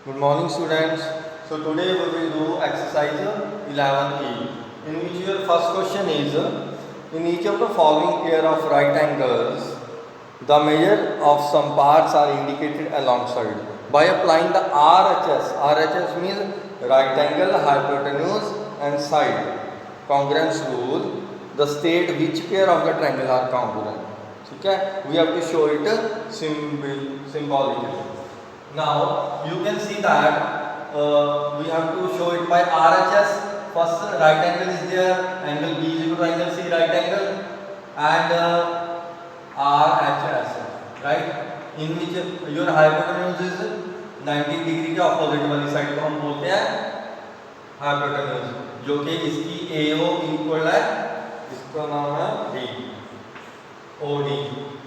Good morning, students. So today we will do exercise 11E, in which your first question is, in each of the following pair of right angles, the measure of some parts are indicated alongside by applying the RHS. RHS means right angle, hypotenuse and side congruence rule. The state which pair of the triangle are congruent. Okay, we have to show it symbolically. Now you can see that we have to show it by RHS. First right angle is there, angle B is equal to angle C, right angle, and RHS, right, in which your hypotenuse is 90 degree के opposite वाली side को हम बोलते हैं hypotenuse, जो कि इसकी AO equal है, इसका नाम है D, OD,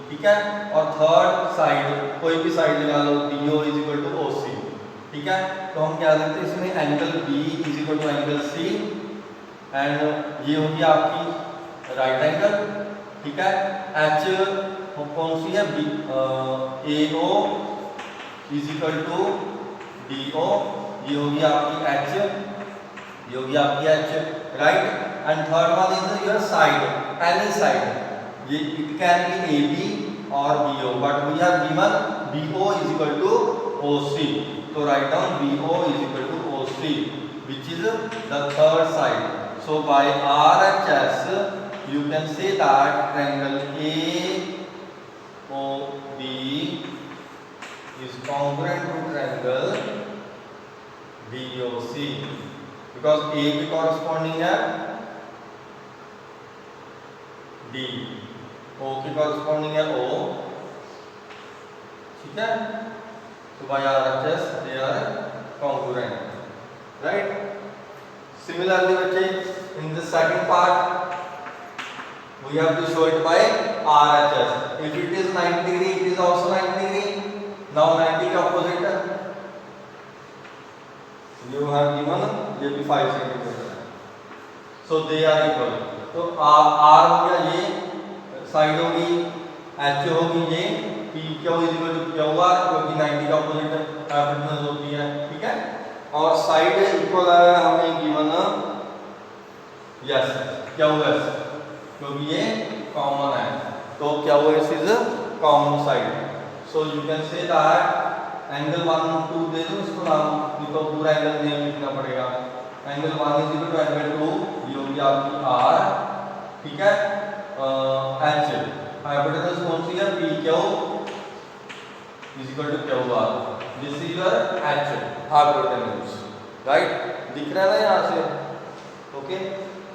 ठीक है। और थर्ड साइड कोई भी साइड लगा लो, BO is equal to OC, ठीक है। तो हम क्या लिखते हैं इसमें, angle B is equal to angle C, and ये होगी आपकी राइट एंगल, ठीक है। H कौन सी है, AO is equal to DO, ये होगी आपकी H, ये होगी आपकी H, right. And third one is your side, any side, ये इट कैन बी AB और BO, but we have given BO is equal to OC, तो right down BO is equal to OC, which is the third side. So by RHS you can say that triangle AOB is congruent to triangle BOC, because AB corresponding है D, O की corresponding है O, ठीक है। So by RHS they are congruent, right? Similarly, in the second part we have to show it by RHS. If it is 90 degree, it is also 90 degree. Now 90 का opposite है, you have given ये भी 5 centimetre है, so they are equal. तो R हो गया, ये side होगी, H होगी, ये PQ is equal to QR, क्योंकि 90 का ऑपोजिट हाइपोटेन्यूज होती है, ठीक है। और साइड इक्वल है हमें गिवन यस QS, क्योंकि ये कॉमन है, तो QS is common side. So you can say that angle 1 2 दे दो इसको नाम, नहीं तो पूरा एंगल नेम लिखना पड़ेगा। Angle 1 is equal to angle 2, ये होगी आपकी R, ठीक है। H हाइपोटेन्यूज कौन सी है, PQ is equal to QR, this is your H hypotenuse, right, दिख रहा है ना यहाँ से, ओके।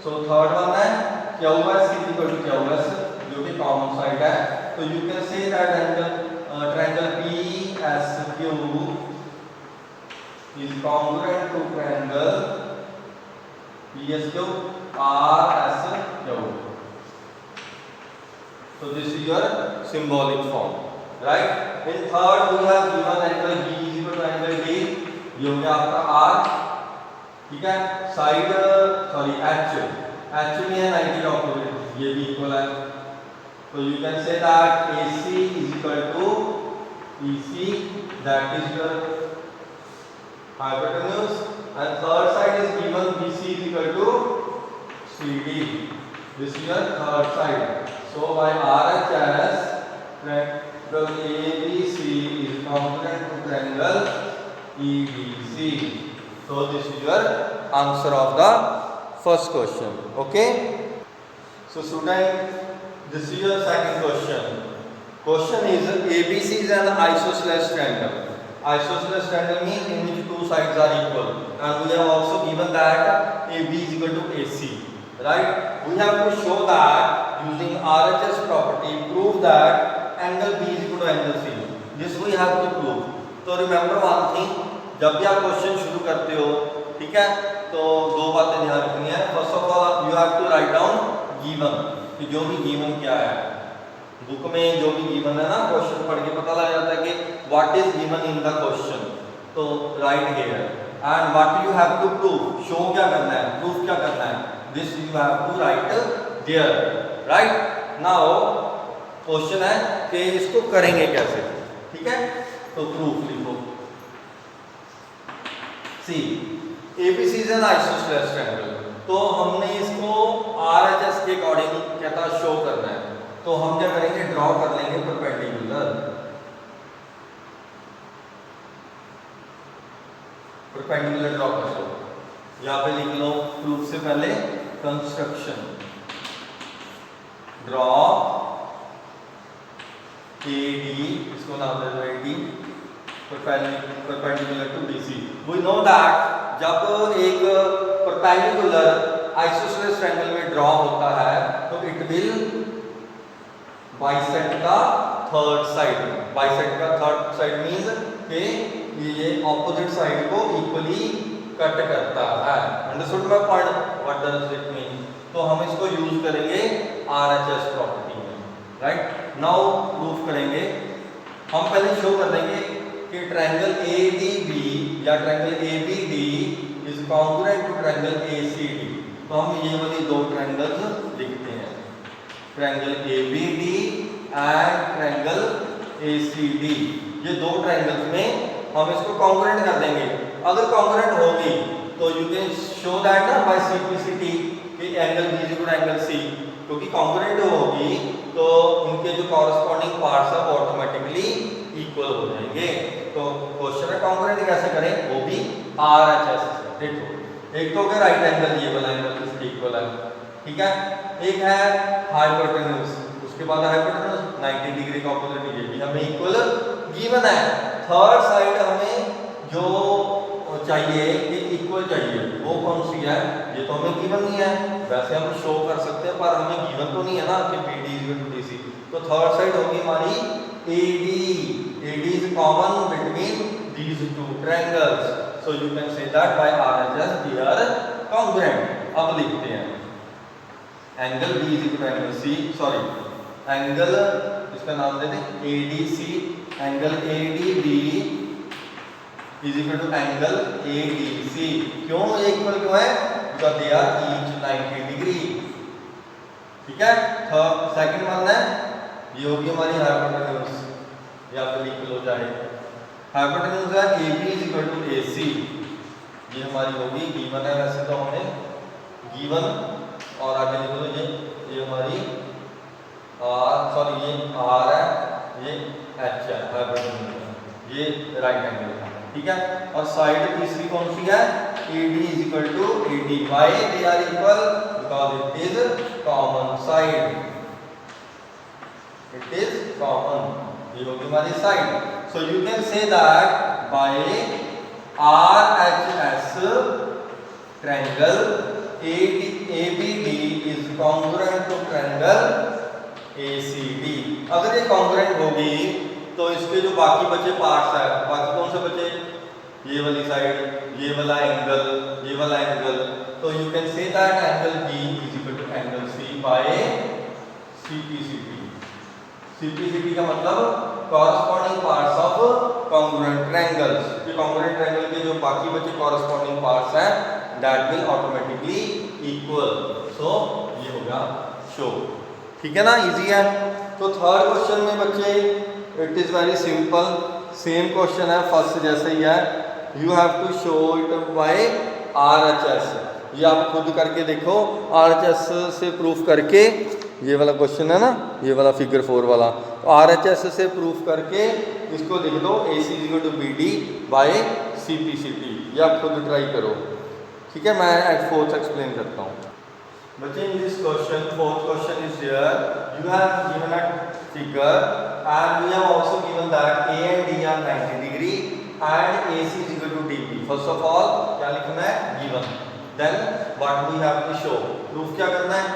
सो थर्ड वन है QS is equal to QS, जो कि कॉमन साइड है, तो you can say that angle triangle PSQ is congruent to triangle PSQ RSQ. So this is your symbolic form, right? In third we have given angle B is equal to angle D, ये हो गया आपका R, ठीक है। Side sorry H में है 90 का opposite, ये भी इक्वल है, तो you can say that AC is equal to EC, that is your hypotenuse, and third side is given BC is equal to CD, this is your third side. So by RHS triangle ABC is congruent to triangle EBC, so this is your answer of the first question, okay. So student, this is your second question. Question is, ABC is an isosceles triangle. Isosceles triangle means in which two sides are equal, and we have also given that AB is equal to AC, right? We have to show that using RHS property, prove that angle B is equal to angle C. This we have to prove. तो remember one thing, जब भी आप question शुरू करते हो, ठीक है, तो दो बातें ध्यान रखनी है। First of all you have to write down given, कि जो भी गिवन क्या है, बुक में जो भी गिवन है ना, क्वेश्चन पढ़ के पता लग जाता है कि what is given in the question, तो write here, and what you have to prove, show क्या करना है, प्रूफ क्या करना है, this you have to write there, right. Now question है कि इसको करेंगे कैसे, ठीक है, तो प्रूफ लिखो। सी एबीसी इज एन आइसोस्सेलेस ट्रायंगल। तो हमने इसको आरएचएस के अकॉर्डिंग कहता शो करना है, तो हम क्या करेंगे, ड्रॉ कर लेंगे परपेंडिकुलर। परपेंडिकुलर ड्रॉ कर लो, यहाँ पे लिख लो प्रूफ से पहले कंस्ट्रक्शन, ड्रॉ AD, इसको नाम दे दो AD, perpendicular to BC। We know that जब एक परपेंडिकुलर आइसोसेलेस ट्रायंगल में ड्रॉ होता है तो it will bisect the third side. Bisect का थर्ड साइड मींस कि ये ऑपोजिट साइड को इक्वली कट करता है। Understood my point, what does it mean? तो हम इसको यूज करेंगे RHS प्रॉपर्टी में, राइट। नाउ प्रूफ करेंगे, हम पहले शो कर देंगे कि ट्रायंगल ADB या triangle ABD is congruent to triangle ACD। तो हम ये वाली दो ट्रायंगल्स लिखते हैं, triangle ABD and triangle ACD। ये दो ट्रायंगल्स में हम इसको कॉन्ग्रुएंट कर देंगे। अगर कॉन्ग्रुएंट होगी तो यू कैन शो दैट ना बाय सिंप्लिसिटी कि angle B is equal to angle C, क्योंकि कॉन्ग्रुएंट होगी तो इनके जो कॉरस्पॉन्डिंग पार्ट्स है वो ऑटोमेटिकली इक्वल हो जाएंगे। तो क्वेश्चन है कॉन्ग्रुएंट कैसे करें, वो भी RHS से। देखो एक तो क्या राइट एंगल ये वाला एंगल इसके इक्वल है, ठीक है। एक है हाइपोटेन्यूज, उसके बाद हाइपोटेन्यूज 90 डिग्री का ऑपोजिट, ये भी हमें इक्वल गिवन है। थर्ड साइड हमें जो चाहिए कि इक्वल चाहिए, वो कौन सी है? ये तो हमें गिवन नहीं है, वैसे हम शो कर सकते हैं पर हमें गिवन तो नहीं है ना कि BD is equal to DC। तो थर्ड साइड होगी हमारी AD। AD is common between these two triangles, so you can say that by RHS they are congruent. अब लिखते हैं angle B is equal to angle C, sorry angle इसका नाम दे दें ADC, angle ADB is equal to angle ADC। क्यों equal क्यों है? Because they are each 90 degree, ठीक है। थर्ड सेकंड वन है, ये होगी हमारी हाइपोटेन्यूज, या फिर लिख लो चाहे हाइपोटेन्यूज है AB is equal to AC। ये हमारी होगी गिवन है, वैसे तो हमें गिवन, और आगे लिख लो ये हमारी सॉरी ये R है, ये H है हाइपोटेन्यूज, ये राइट एंगल है, ठीक है। और साइड तीसरी कौन सी है? AD is equal to AD। Why they are equal? Because it is common side, it is common, ये होगी हमारी side. So you can say that by RHS triangle ABD is congruent to triangle ACD। अगर ये congruent होगी तो इसके जो बाकी बचे पार्ट्स है, बाकी कौन से बचे? ये वाली साइड, ये वाला एंगल, ये वाला एंगल, तो you can say that angle B is equal to angle C by CPCT। CPCT का मतलब corresponding parts of congruent triangles. ये कॉन्ग्रुएंट ट्रायंगल के जो बाकी बचे कॉरस्पॉन्डिंग पार्ट्स हैं that will automatically equal. So ये होगा शो, ठीक है ना, इजी है। तो थर्ड क्वेश्चन में बच्चे it is very simple, same question है फर्स्ट जैसे ही है। You have to show it by RHS। ये आप खुद करके देखो, RHS से प्रूफ करके, ये वाला क्वेश्चन है ना, ये वाला फिगर 4 वाला, तो RHS से प्रूफ करके इसको लिख दो AC is equal to BD by CPCT। ये आप खुद ट्राई करो, ठीक है। मैं एट फोर्थ एक्सप्लेन करता हूँ बच्चे। In this question, fourth question is here, you have given a figure and we have also given that A and D are 90 degree and AC is equal to DP। First of all क्या लिखना है? given। Then what we have to show, proof क्या करना है?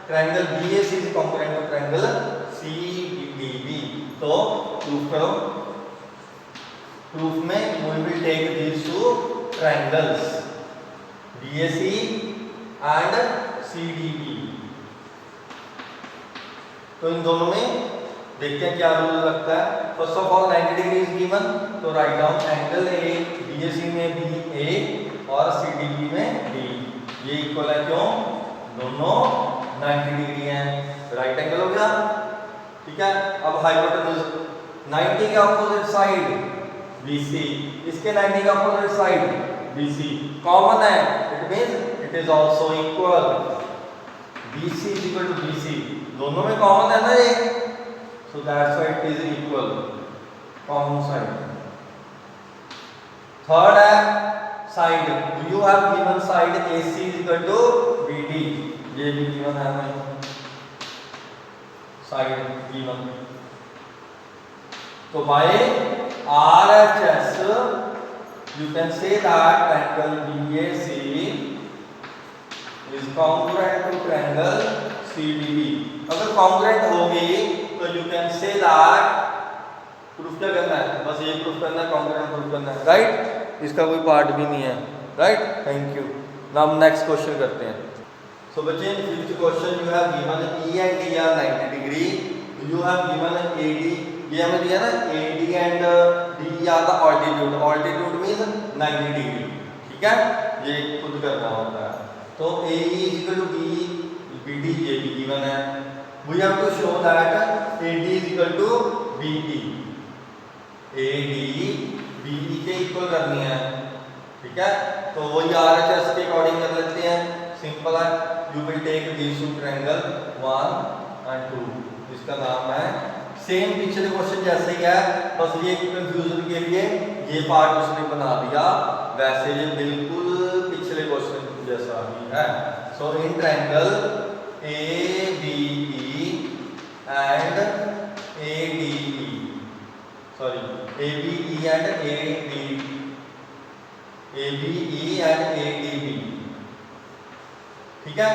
triangle BAC is congruent to triangle CDB। तो proof करो। proof में we will take these two triangles BAC and CDB। तो इन दोनों में देखते हैं क्या रूल लगता है। First of all 90 degree is given, तो right down angle A BAC में भी A और CDB में B, ये इक्वल है, क्यों? दोनों 90 डिग्री हैं, राइट एंगल हो गया, ठीक है। अब हाइपोटेन्यूज 90 के अपोजिट साइड BC, इसके 90 का अपोजिट साइड BC कॉमन है, it means it is also equal. BC is equal to BC, दोनों में कॉमन है ना ये, so that's why it is equal, common side. Third है side, you have given side AC is equal to BD, ये भी given है ना, साइड given। तो by RHS you can say that triangle BAC is congruent to triangle CDB। अगर congruent होगी तो you can say that, proof क्या करना है, बस ये प्रूफ करना है, congruent प्रूफ करना है, राइट? इसका कोई पार्ट भी नहीं है, राइट? Thank you. नाउ हम नेक्स्ट क्वेश्चन करते हैं। सो बच्चे in fifth question you have given E and D are 90 degree, you have given AD, ये हमें दिया ना AD and D are the altitude, altitude means 90 degree, ठीक है? ये खुद करना होता है। तो AE is equal to B, BD ये भी गिवन है। We have to show that AD is equal to BE, AD BE के इक्वल करनी है, ठीक है? तो वही RHS के अकॉर्डिंग कर लेते हैं, सिंपल है। You will take these two triangle 1 and 2, इसका नाम है, सेम पिछले क्वेश्चन जैसे ही है, बस ये कंफ्यूजन के लिए ये पार्ट उसने बना दिया, वैसे ये बिल्कुल पिछले क्वेश्चन जैसा ही है। So in triangle ABE and ADE, sorry ABE and ADB, ठीक है?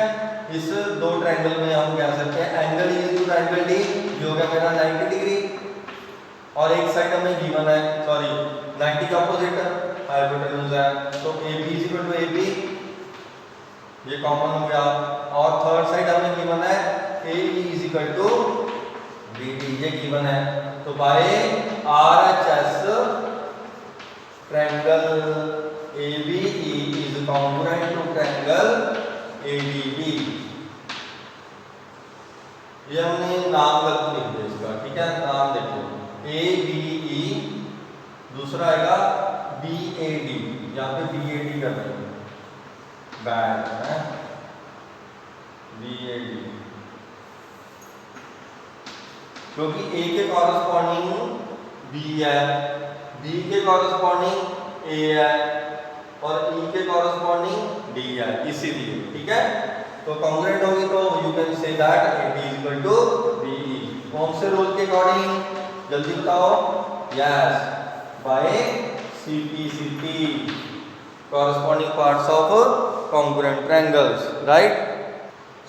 इस दो ट्रायंगल में हम कह सकते हैं angle is to triangle D जो होगा मेरा 90 डिग्री, और एक साइड हमें गिवन है, सॉरी 90 का अपोजिट हाइपोटेन्यूज है, तो AB is equal to AB, ये कॉमन हो गया। और थर्ड साइड हमें गिवन है AE is equal to BD, ये गिवन है। तो by RHS triangle ABE is congruent to triangle ADB। ये हमने नाम गलत लिख दिया इसका, ठीक है? नाम देखो ABE, दूसरा आएगा BAD, यहाँ पे BAD कर रहे हैं, बैड है BAD, क्योंकि A के कॉरस्पॉन्डिंग B है, B के कॉरस्पॉन्डिंग A है, और E के कॉरस्पॉन्डिंग D है, इसीलिए, ठीक है? तो कॉन्ग्रुएंट होगी तो you can say that AD is equal to BE। कौन से रूल के अकॉर्डिंग, जल्दी बताओ? Yes, by CP corresponding parts of congruent triangles, right?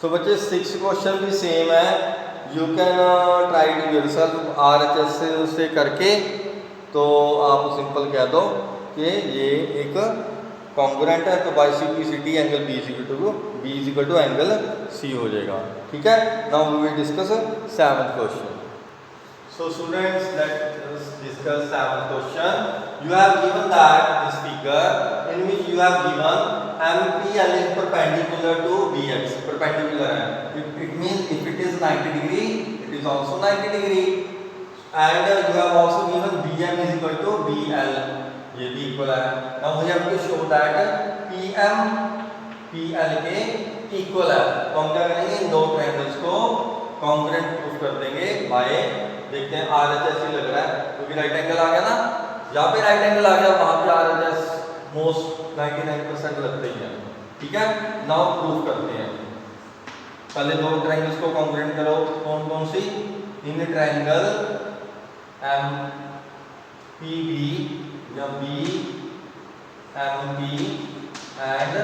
So बच्चे 6 क्वेश्चन भी सेम है, you can try to yourself RHS से करके, तो आप सिंपल कह दो कि ये एक कॉन्ग्रुएंट है, तो by CPCT angle B is equal to angle C हो जाएगा, ठीक है? Now we will discuss 7th question. So students let's discuss 7th question. You have given that this figure in which you have given MPL is perpendicular to BX, perpendicular है, it means if it is 90 degree it is also 90 degree, and you have also given BM is equal to BL, ये भी equal है। now we have to show that PM PL के equal है, तो हम क्या करेंगे, इन दो ट्रायंगल्स को कॉन्ग्रुएंट प्रूफ कर देंगे बाय, देखते हैं RHS ही लग रहा है क्योंकि राइट एंगल आ गया ना, जहाँ पे राइट एंगल आ गया वहाँ पे RHS मोस्ट 99% लगते ही है, ठीक है? नाउ प्रूफ करते हैं, पहले दो ट्रायंगल्स को कॉन्ग्रुएंट करो, कौन कौन सी? इन ट्रायंगल MPB या BMP and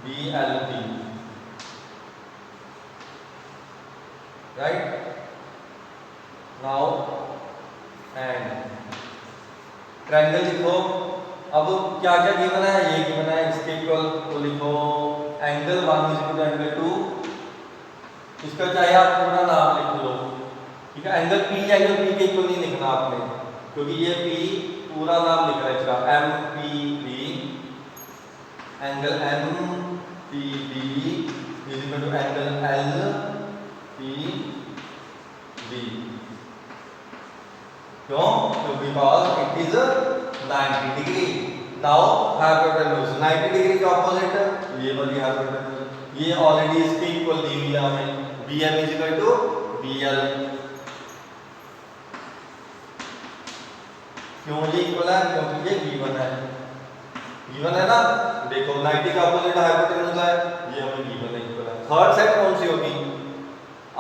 BLP, right? Now and triangle लिखो, अब क्या क्या गिवन है, ये गिवन है, इसके इक्वल तो लिखो angle 1 is equal to angle 2, इसका चाहे आप पूरा नाम लिख लो, ठीक है? एंगल P एंगल P के इक्वल नहीं लिखना आपने, क्योंकि ये P पूरा नाम लिख रहा है इसका, MPB angle MPB is equal to angle LPB, क्यों? Because it is 90 degree, now hypotenuse 90 degree के ऑपोजिट ये वाली हाइपोटेन्यूज, ये ऑलरेडी इसके इक्वल दी हुई है हमें, BM is equal to BL। क्यों ये इक्वल है? क्योंकि ये V1 है, V1 है ना। देखो 90 का ऑपोजिट हाइपोटेन्यूज है, ये हमें V1 इक्वल है। थर्ड साइड कौन सी होगी?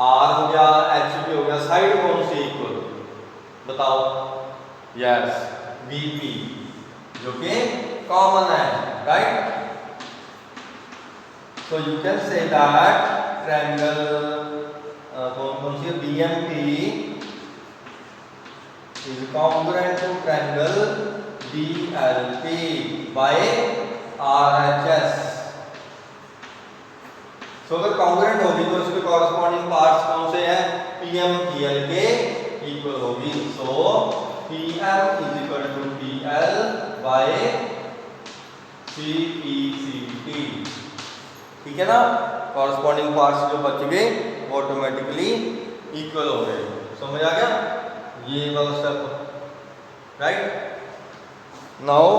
R हो गया, HB हो गया, साइड कौन सी इक्वल बताओ? यस, VP, जो कि कॉमन है, right. So you can say that triangle कौन सी है? BMP is congruent to triangle BLP by RHS। सो अगर कॉन्ग्रुएंट होगी तो इसके कॉरस्पॉन्डिंग पार्ट्स कौन से हैं? PM PL के इक्वल होगी। सो PM is equal to PL by CPCT, ठीक है ना। कॉरस्पॉन्डिंग पार्ट्स जो बच गए वो ऑटोमेटिकली इक्वल हो गए। समझ आ गया ये वाला स्टेप, राइट। नाउ